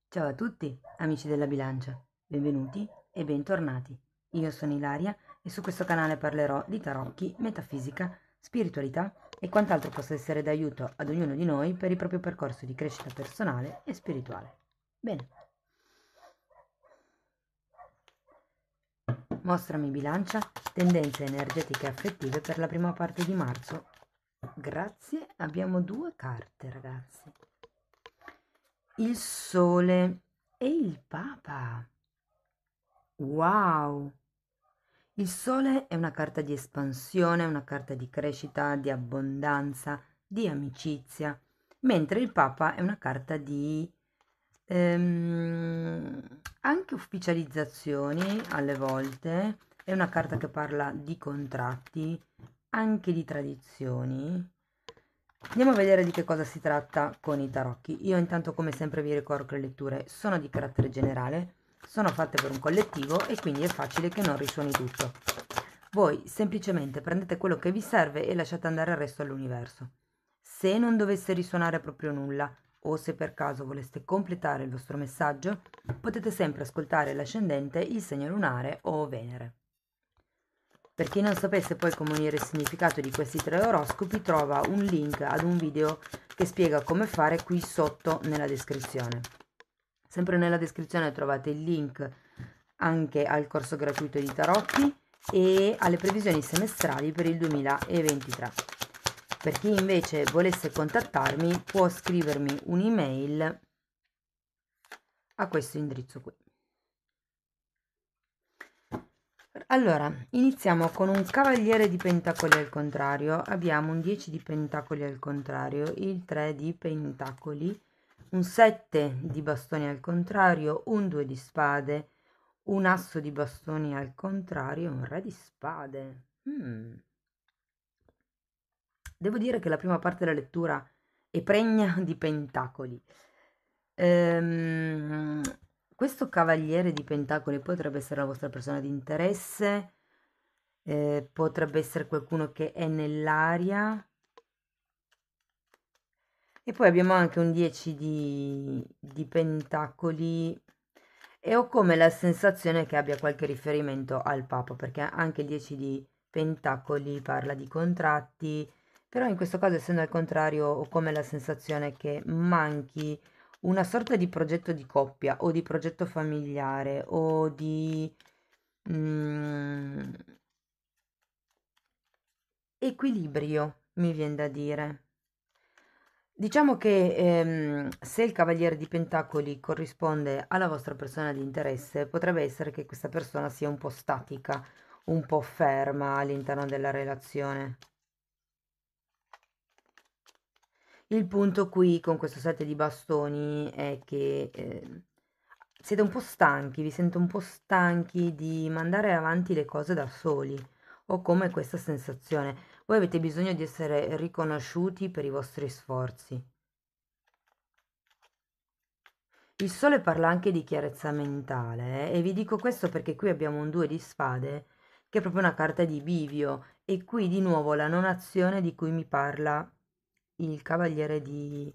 Ciao a tutti, amici della bilancia, benvenuti e bentornati. Io sono Ilaria e su questo canale parlerò di tarocchi, metafisica, spiritualità e quant'altro possa essere d'aiuto ad ognuno di noi per il proprio percorso di crescita personale e spirituale. Bene, mostrami bilancia, tendenze energetiche e affettive per la prima parte di marzo. Grazie, abbiamo due carte, ragazzi. Il Sole e il Papa. Wow! Il Sole è una carta di espansione, una carta di crescita, di abbondanza, di amicizia, mentre il Papa è una carta di anche ufficializzazioni alle volte, è una carta che parla di contratti, anche di tradizioni. Andiamo a vedere di che cosa si tratta con i tarocchi. Io intanto come sempre vi ricordo che le letture sono di carattere generale, sono fatte per un collettivo e quindi è facile che non risuoni tutto. Voi semplicemente prendete quello che vi serve e lasciate andare il resto all'universo. Se non dovesse risuonare proprio nulla, o se per caso voleste completare il vostro messaggio, potete sempre ascoltare l'ascendente, il segno lunare o Venere. Per chi non sapesse poi come unire il significato di questi tre oroscopi, trova un link ad un video che spiega come fare qui sotto nella descrizione. Sempre nella descrizione trovate il link anche al corso gratuito di tarocchi e alle previsioni semestrali per il 2023. Per chi invece volesse contattarmi può scrivermi un'email a questo indirizzo qui. Allora, iniziamo con un cavaliere di pentacoli al contrario, abbiamo un 10 di pentacoli al contrario, il 3 di pentacoli, un 7 di bastoni al contrario, un 2 di spade, un asso di bastoni al contrario, un re di spade. Devo dire che la prima parte della lettura è pregna di pentacoli. Ehm, Questo cavaliere di pentacoli potrebbe essere la vostra persona di interesse, potrebbe essere qualcuno che è nell'aria. E poi abbiamo anche un 10 di pentacoli e ho come la sensazione che abbia qualche riferimento al Papa, perché anche il 10 di pentacoli parla di contratti, però in questo caso, essendo al contrario, ho come la sensazione che manchi una sorta di progetto di coppia o di progetto familiare o di mm, equilibrio, mi viene da dire. Diciamo che se il Cavaliere di Pentacoli corrisponde alla vostra persona di interesse, potrebbe essere che questa persona sia un po' statica, un po' ferma all'interno della relazione. Il punto qui con questo 7 di bastoni è che siete un po' stanchi, vi sento un po' stanchi di mandare avanti le cose da soli. Ho come questa sensazione. Voi avete bisogno di essere riconosciuti per i vostri sforzi. Il sole parla anche di chiarezza mentale, e vi dico questo perché qui abbiamo un 2 di spade, che è proprio una carta di bivio, e qui di nuovo la non azione di cui mi parla il cavaliere di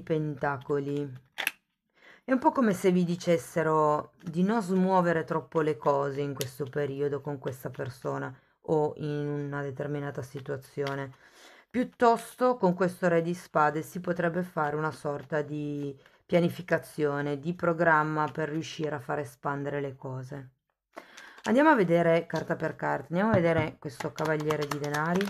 pentacoli. È un po' come se vi dicessero di non smuovere troppo le cose in questo periodo con questa persona o in una determinata situazione. Piuttosto con questo re di spade si potrebbe fare una sorta di pianificazione, di programma per riuscire a far espandere le cose. Andiamo a vedere carta per carta, andiamo a vedere questo cavaliere di denari.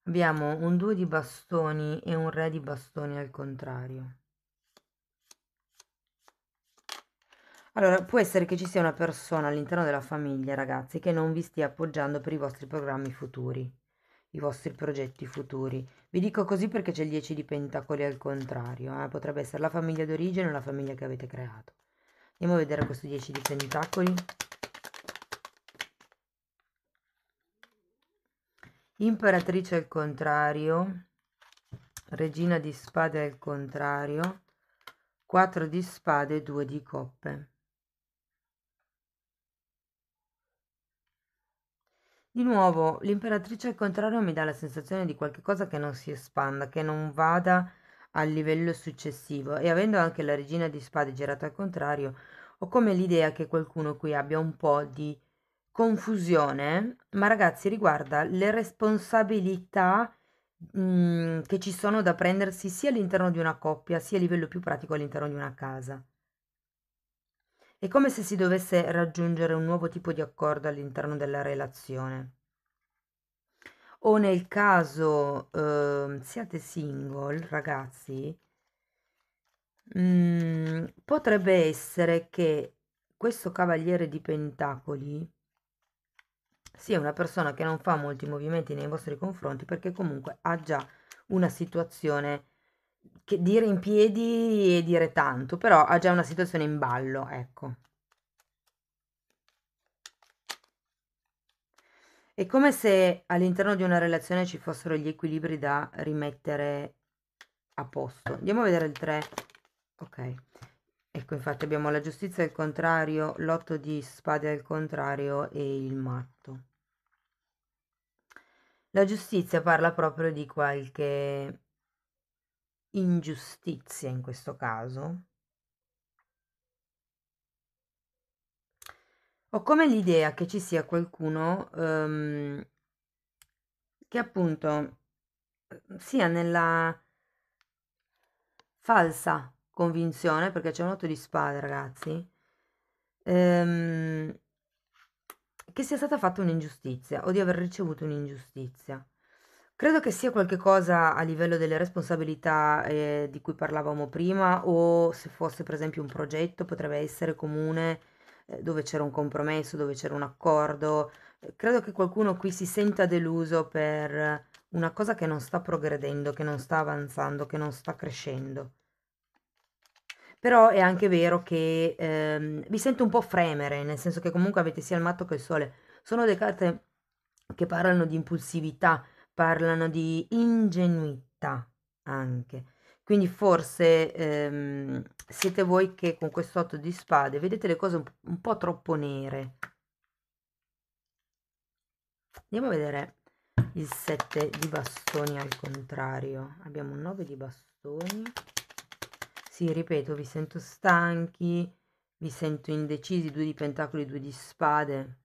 Abbiamo un 2 di bastoni e un re di bastoni al contrario. Allora, può essere che ci sia una persona all'interno della famiglia, ragazzi, che non vi stia appoggiando per i vostri programmi futuri, i vostri progetti futuri. Vi dico così perché c'è il 10 di pentacoli al contrario, potrebbe essere la famiglia d'origine o la famiglia che avete creato. Andiamo a vedere questo 10 di pentacoli. Imperatrice al contrario, regina di spade al contrario, 4 di spade e 2 di coppe. Di nuovo, l'imperatrice al contrario mi dà la sensazione di qualche cosa che non si espanda, che non vada al livello successivo, e avendo anche la regina di spade girata al contrario, ho come l'idea che qualcuno qui abbia un po' di confusione, ma ragazzi, riguarda le responsabilità che ci sono da prendersi sia all'interno di una coppia, sia a livello più pratico all'interno di una casa. È come se si dovesse raggiungere un nuovo tipo di accordo all'interno della relazione. O nel caso siate single, ragazzi, potrebbe essere che questo cavaliere di pentacoli sia una persona che non fa molti movimenti nei vostri confronti perché comunque ha già una situazione che dire in piedi e dire tanto, però ha già una situazione in ballo, ecco. È come se all'interno di una relazione ci fossero gli equilibri da rimettere a posto. Andiamo a vedere il 3. Ok. Ecco, infatti abbiamo la giustizia al contrario, l'otto di spade al contrario e il matto. La giustizia parla proprio di qualche ingiustizia in questo caso. Ho come l'idea che ci sia qualcuno che appunto sia nella falsa convinzione, perché c'è un 8 di spade, ragazzi, che sia stata fatta un'ingiustizia o di aver ricevuto un'ingiustizia. Credo che sia qualche cosa a livello delle responsabilità di cui parlavamo prima, o se fosse per esempio un progetto, potrebbe essere comune, dove c'era un compromesso, dove c'era un accordo. Credo che qualcuno qui si senta deluso per una cosa che non sta progredendo, che non sta avanzando, che non sta crescendo. Però è anche vero che vi sento un po' fremere, nel senso che comunque avete sia il matto che il sole. Sono le carte che parlano di impulsività, parlano di ingenuità anche. Quindi forse siete voi che con questo 8 di spade vedete le cose un po' troppo nere. Andiamo a vedere il 7 di bastoni al contrario. Abbiamo un 9 di bastoni. Sì, ripeto, vi sento stanchi, vi sento indecisi, 2 di pentacoli, 2 di spade.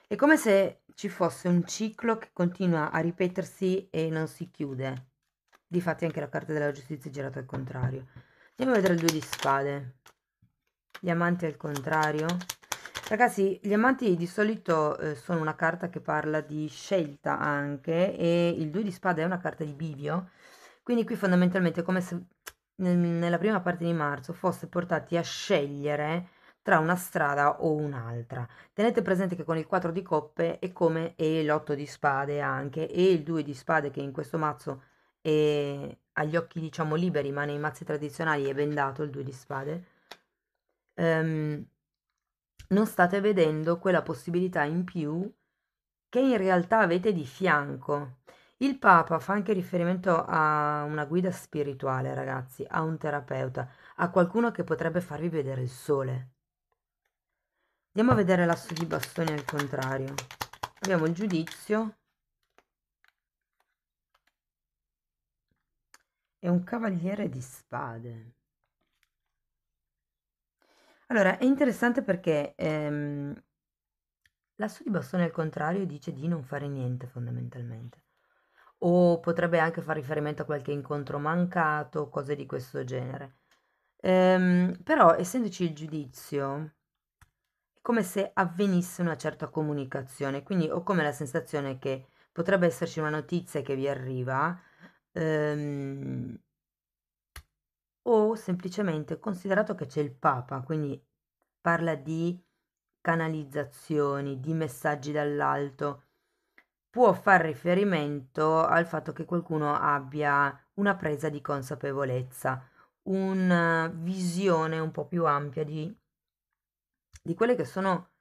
È come se ci fosse un ciclo che continua a ripetersi e non si chiude. Difatti anche la carta della giustizia è girata al contrario. Andiamo a vedere il 2 di spade. Gli amanti al contrario. Ragazzi, gli amanti di solito sono una carta che parla di scelta anche, e il 2 di spade è una carta di bivio. Quindi qui fondamentalmente è come se nella prima parte di marzo foste portati a scegliere tra una strada o un'altra. Tenete presente che con il 4 di coppe è come e l'8 di spade anche, e il 2 di spade che in questo mazzo è agli occhi diciamo liberi, ma nei mazzi tradizionali è bendato il 2 di spade. Non state vedendo quella possibilità in più che in realtà avete di fianco. Il Papa fa anche riferimento a una guida spirituale, ragazzi, a un terapeuta, a qualcuno che potrebbe farvi vedere il sole. Andiamo a vedere l'asso di bastoni al contrario. Abbiamo il giudizio e un cavaliere di spade. Allora, è interessante perché l'asso di bastoni al contrario dice di non fare niente fondamentalmente. O potrebbe anche fare riferimento a qualche incontro mancato, cose di questo genere. Però, essendoci il giudizio, è come se avvenisse una certa comunicazione, quindi ho come la sensazione che potrebbe esserci una notizia che vi arriva, ehm, o semplicemente considerato che c'è il Papa, quindi parla di canalizzazioni, di messaggi dall'alto, può far riferimento al fatto che qualcuno abbia una presa di consapevolezza, una visione un po' più ampia di quelle che sono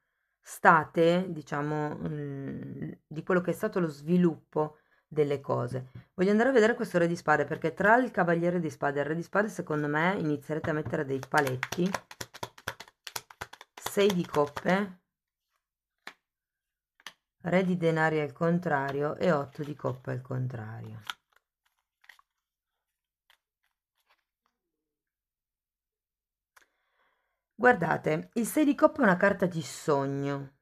state, diciamo, di quello che è stato lo sviluppo delle cose. Voglio andare a vedere questo re di spade perché tra il cavaliere di spade e il re di spade secondo me inizierete a mettere dei paletti. 6 di coppe, Re di denari al contrario e 8 di coppe al contrario. Guardate, il 6 di coppe è una carta di sogno,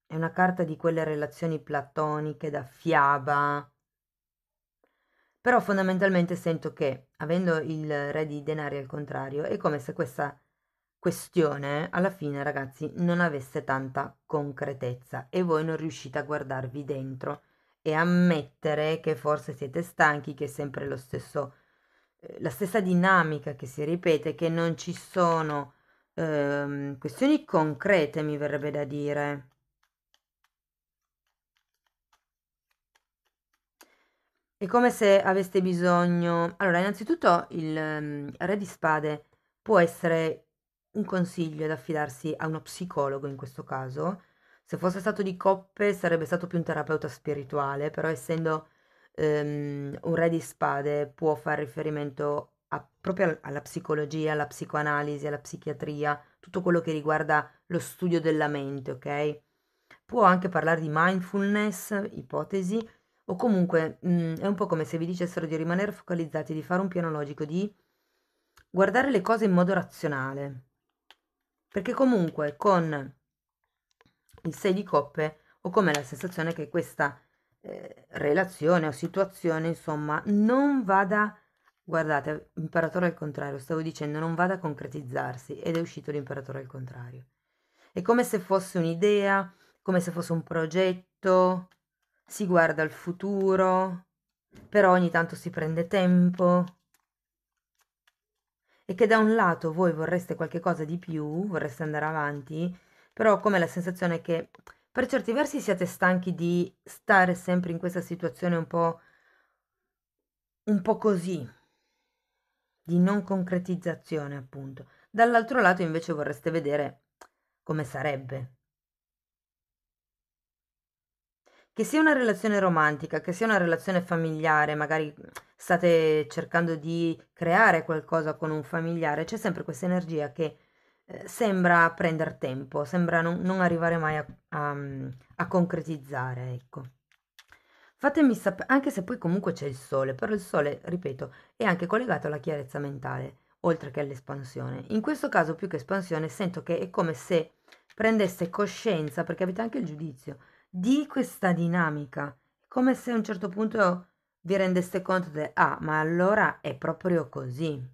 è una carta di quelle relazioni platoniche da fiaba, però fondamentalmente sento che, avendo il re di denari al contrario, è come se questa questione alla fine, ragazzi, non avesse tanta concretezza e voi non riuscite a guardarvi dentro e ammettere che forse siete stanchi, che è sempre lo stesso, la stessa dinamica che si ripete, che non ci sono questioni concrete, mi verrebbe da dire. È come se aveste bisogno... Allora, innanzitutto il re di spade può essere un consiglio da affidarsi a uno psicologo in questo caso. Se fosse stato di coppe sarebbe stato più un terapeuta spirituale, però essendo un re di spade può fare riferimento proprio alla psicologia, alla psicoanalisi, alla psichiatria, tutto quello che riguarda lo studio della mente, ok? Può anche parlare di mindfulness, ipotesi, o comunque è un po' come se vi dicessero di rimanere focalizzati, di fare un piano logico, di guardare le cose in modo razionale. Perché comunque con il 6 di coppe ho come la sensazione che questa relazione o situazione, insomma, non vada, guardate, imperatore al contrario, stavo dicendo, non vada a concretizzarsi ed è uscito l'imperatore al contrario. È come se fosse un'idea, come se fosse un progetto, si guarda al futuro, però ogni tanto si prende tempo e che da un lato voi vorreste qualche cosa di più, vorreste andare avanti, però ho come la sensazione che per certi versi siete stanchi di stare sempre in questa situazione un po' così, di non concretizzazione, appunto. Dall'altro lato invece vorreste vedere come sarebbe. Che sia una relazione romantica, che sia una relazione familiare, magari state cercando di creare qualcosa con un familiare, c'è sempre questa energia che sembra prendere tempo, sembra non arrivare mai a concretizzare, ecco. Fatemi sapere, anche se poi comunque c'è il sole, però il sole, ripeto, è anche collegato alla chiarezza mentale, oltre che all'espansione. In questo caso, più che espansione, sento che è come se prendesse coscienza, perché avete anche il giudizio, di questa dinamica, come se a un certo punto vi rendeste conto di, ah, ma allora è proprio così.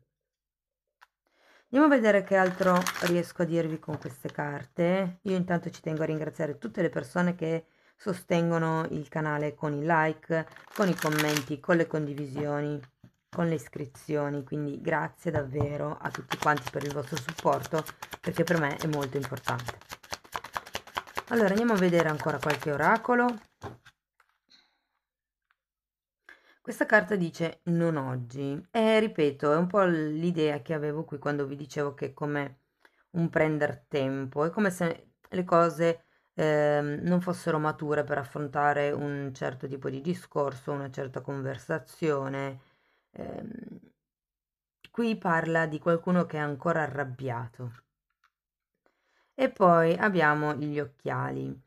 Andiamo a vedere che altro riesco a dirvi con queste carte. Io intanto ci tengo a ringraziare tutte le persone che sostengono il canale con i like, con i commenti, con le condivisioni, con le iscrizioni, quindi grazie davvero a tutti quanti per il vostro supporto, perché per me è molto importante. Allora andiamo a vedere ancora qualche oracolo. Questa carta dice non oggi e ripeto, è un po' l'idea che avevo qui quando vi dicevo che è come un prender tempo, è come se le cose non fossero mature per affrontare un certo tipo di discorso, una certa conversazione. Ehm, Qui parla di qualcuno che è ancora arrabbiato. E poi abbiamo gli occhiali.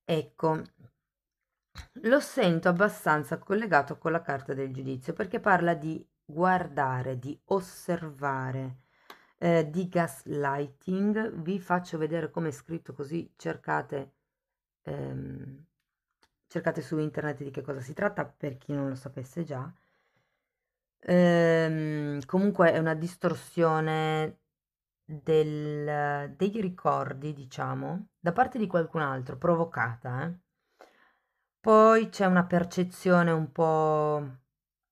Ecco, lo sento abbastanza collegato con la carta del giudizio perché parla di guardare, di osservare, di gaslighting. Vi faccio vedere come è scritto così ehm, cercate su internet di che cosa si tratta per chi non lo sapesse già. Comunque è una distorsione dei ricordi, diciamo, da parte di qualcun altro, provocata, eh. Poi c'è una percezione un po'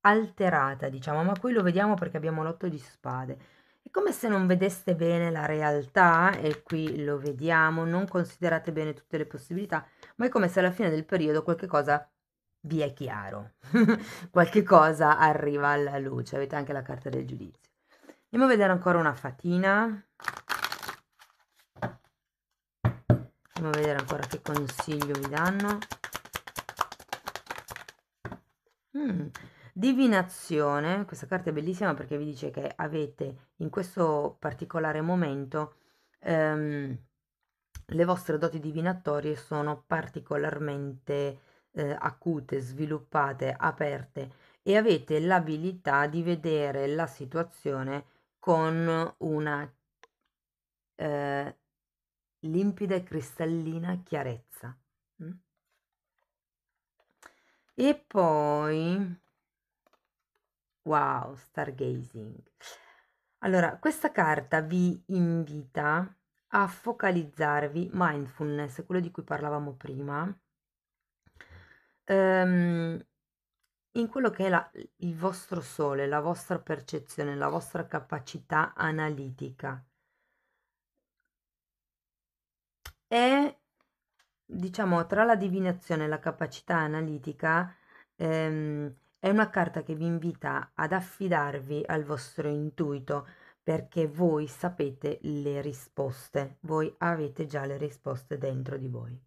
alterata, diciamo, ma qui lo vediamo perché abbiamo l'otto di spade. È come se non vedeste bene la realtà, e qui lo vediamo, non considerate bene tutte le possibilità, ma è come se alla fine del periodo qualche cosa vi è chiaro, qualche cosa arriva alla luce. Avete anche la carta del giudizio. Andiamo a vedere ancora una fatina. Andiamo a vedere ancora che consiglio vi danno. Divinazione, questa carta è bellissima perché vi dice che avete in questo particolare momento ehm, le vostre doti divinatorie sono particolarmente acute, sviluppate, aperte e avete l'abilità di vedere la situazione con una limpida e cristallina chiarezza. E poi, wow, stargazing. Allora, questa carta vi invita a focalizzarvi, mindfulness, quello di cui parlavamo prima, in quello che è il vostro sole, la vostra percezione, la vostra capacità analitica. È, diciamo, tra la divinazione e la capacità analitica, è una carta che vi invita ad affidarvi al vostro intuito perché voi sapete le risposte, voi avete già le risposte dentro di voi.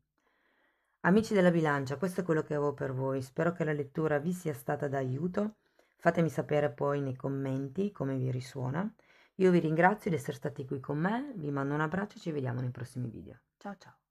Amici della bilancia, questo è quello che avevo per voi, spero che la lettura vi sia stata d'aiuto, fatemi sapere poi nei commenti come vi risuona. Io vi ringrazio di essere stati qui con me, vi mando un abbraccio e ci vediamo nei prossimi video. Ciao ciao!